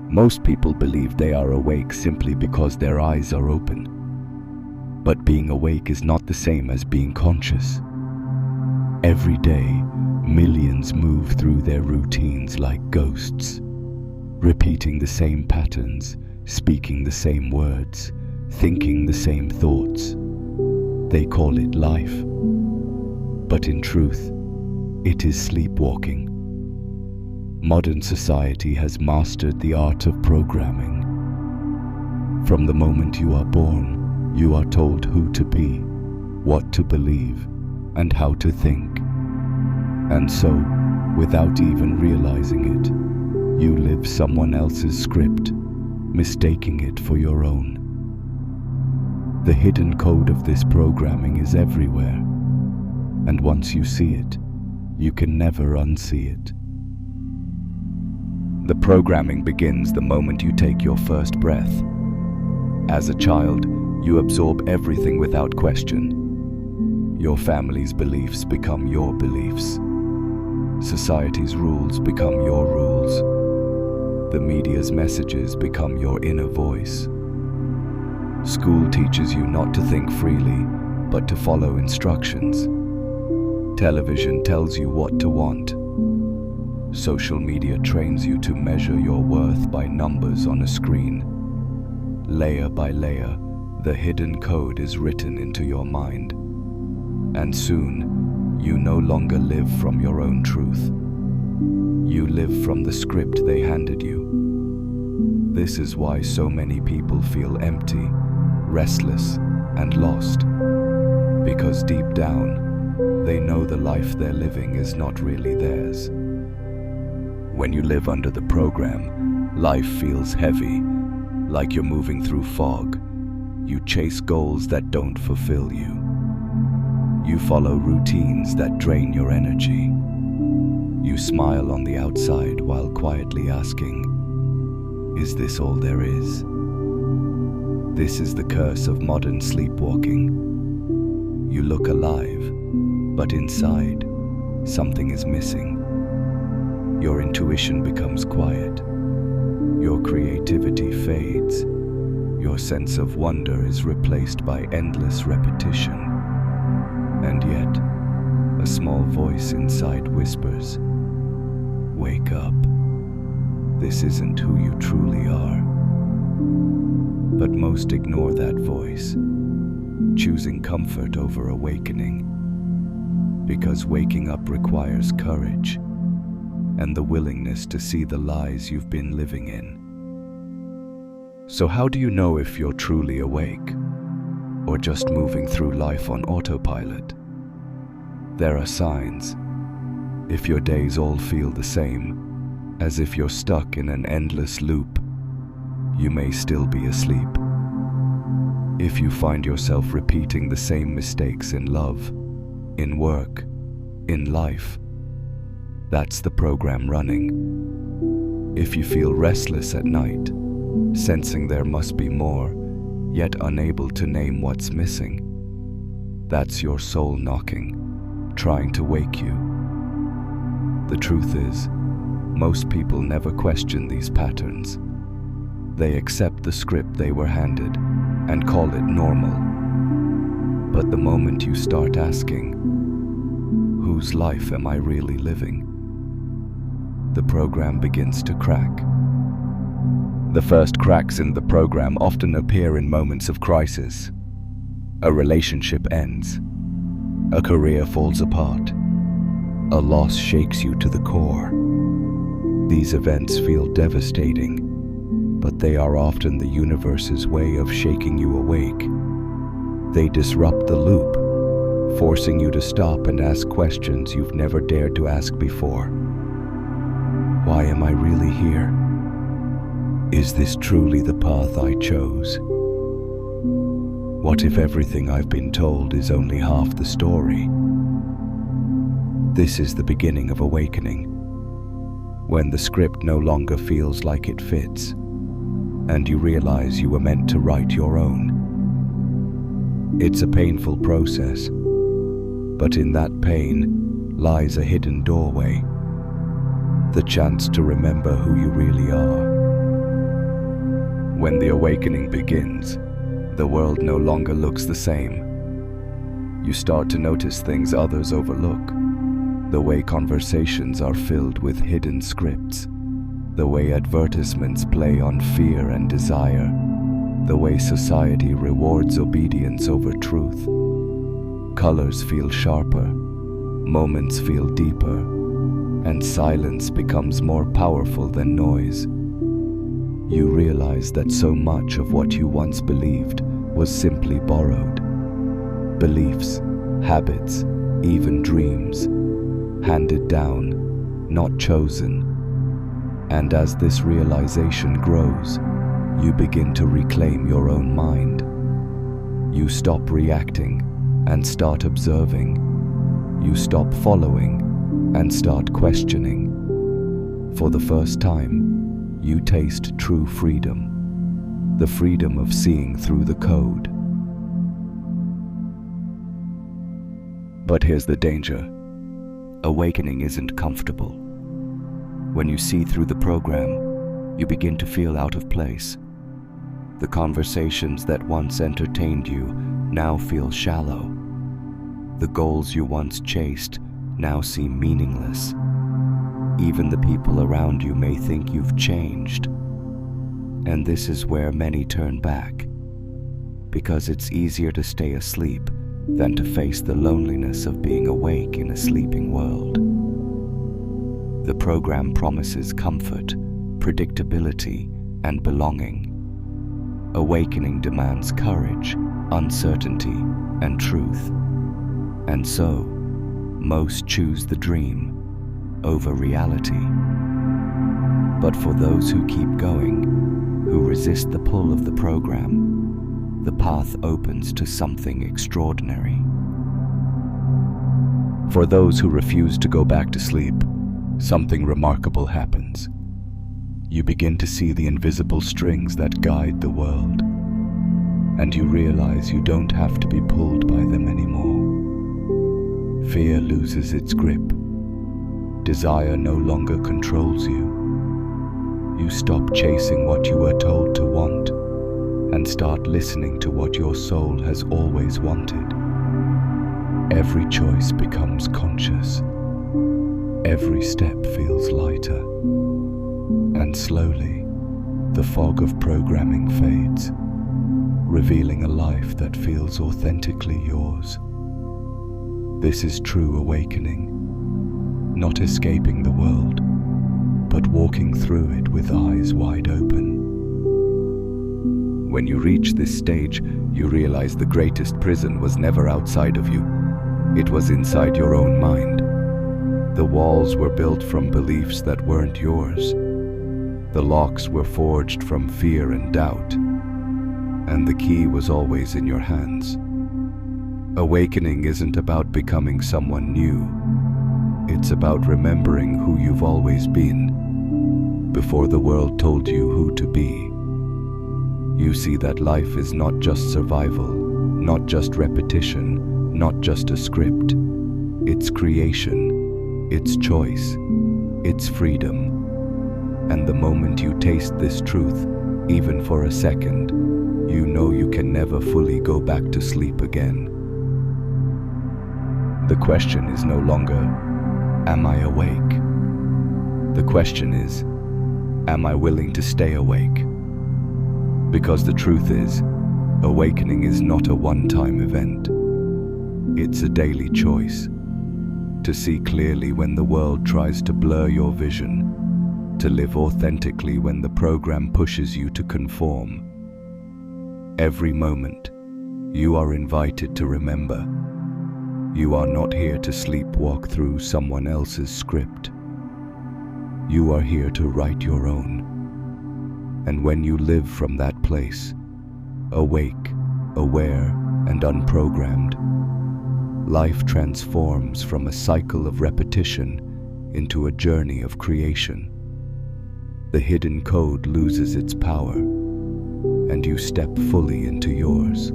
Most people believe they are awake simply because their eyes are open. But being awake is not the same as being conscious. Every day, millions move through their routines like ghosts, repeating the same patterns, speaking the same words, thinking the same thoughts. They call it life. But in truth, it is sleepwalking. Modern society has mastered the art of programming. From the moment you are born, you are told who to be, what to believe, and how to think. And so, without even realizing it, you live someone else's script, mistaking it for your own. The hidden code of this programming is everywhere, and once you see it, you can never unsee it. The programming begins the moment you take your first breath. As a child, you absorb everything without question. Your family's beliefs become your beliefs. Society's rules become your rules. The media's messages become your inner voice. School teaches you not to think freely, but to follow instructions. Television tells you what to want. Social media trains you to measure your worth by numbers on a screen. Layer by layer, the hidden code is written into your mind. And soon, you no longer live from your own truth. You live from the script they handed you. This is why so many people feel empty, restless, and lost. Because deep down, they know the life they're living is not really theirs. When you live under the program, life feels heavy, like you're moving through fog. You chase goals that don't fulfill you. You follow routines that drain your energy. You smile on the outside while quietly asking, "Is this all there is?" This is the curse of modern sleepwalking. You look alive, but inside, something is missing. Your intuition becomes quiet. Your creativity fades. Your sense of wonder is replaced by endless repetition. And yet, a small voice inside whispers, "Wake up. This isn't who you truly are." But most ignore that voice, choosing comfort over awakening. Because waking up requires courage and the willingness to see the lies you've been living in. So how do you know if you're truly awake, or just moving through life on autopilot? There are signs. If your days all feel the same, as if you're stuck in an endless loop, you may still be asleep. If you find yourself repeating the same mistakes in love, in work, in life, that's the program running. If you feel restless at night, sensing there must be more, yet unable to name what's missing, that's your soul knocking, trying to wake you. The truth is, most people never question these patterns. They accept the script they were handed and call it normal. But the moment you start asking, whose life am I really living? The program begins to crack. The first cracks in the program often appear in moments of crisis. A relationship ends. A career falls apart. A loss shakes you to the core. These events feel devastating, but they are often the universe's way of shaking you awake. They disrupt the loop, forcing you to stop and ask questions you've never dared to ask before. Why am I really here? Is this truly the path I chose? What if everything I've been told is only half the story? This is the beginning of awakening, when the script no longer feels like it fits, and you realize you were meant to write your own. It's a painful process, but in that pain lies a hidden doorway, the chance to remember who you really are. When the awakening begins, the world no longer looks the same. You start to notice things others overlook. The way conversations are filled with hidden scripts. The way advertisements play on fear and desire. The way society rewards obedience over truth. Colors feel sharper, moments feel deeper, and silence becomes more powerful than noise. You realize that so much of what you once believed was simply borrowed. Beliefs, habits, even dreams, handed down, not chosen. And as this realization grows, you begin to reclaim your own mind. You stop reacting and start observing. You stop following and start questioning. For the first time, you taste true freedom, the freedom of seeing through the code. But here's the danger. Awakening isn't comfortable. When you see through the program, you begin to feel out of place. The conversations that once entertained you now feel shallow. The goals you once chased now seem meaningless. Even the people around you may think you've changed. And this is where many turn back, because it's easier to stay asleep than to face the loneliness of being awake in a sleeping world. The program promises comfort, predictability, and belonging. Awakening demands courage, uncertainty, and truth. And so, most choose the dream over reality. But for those who keep going, who resist the pull of the program, the path opens to something extraordinary. For those who refuse to go back to sleep, something remarkable happens. You begin to see the invisible strings that guide the world, and you realize you don't have to be pulled by them anymore. Fear loses its grip. Desire no longer controls you. You stop chasing what you were told to want and start listening to what your soul has always wanted. Every choice becomes conscious. Every step feels lighter. And slowly, the fog of programming fades, revealing a life that feels authentically yours. This is true awakening. Not escaping the world, but walking through it with eyes wide open. When you reach this stage, you realize the greatest prison was never outside of you. It was inside your own mind. The walls were built from beliefs that weren't yours. The locks were forged from fear and doubt. And the key was always in your hands. Awakening isn't about becoming someone new. It's about remembering who you've always been, before the world told you who to be. You see that life is not just survival, not just repetition, not just a script. It's creation, it's choice, it's freedom. And the moment you taste this truth, even for a second, you know you can never fully go back to sleep again. The question is no longer, am I awake? The question is, am I willing to stay awake? Because the truth is, awakening is not a one-time event. It's a daily choice. To see clearly when the world tries to blur your vision. To live authentically when the program pushes you to conform. Every moment, you are invited to remember. You are not here to sleepwalk through someone else's script. You are here to write your own. And when you live from that place, awake, aware, and unprogrammed, life transforms from a cycle of repetition into a journey of creation. The hidden code loses its power, and you step fully into yours.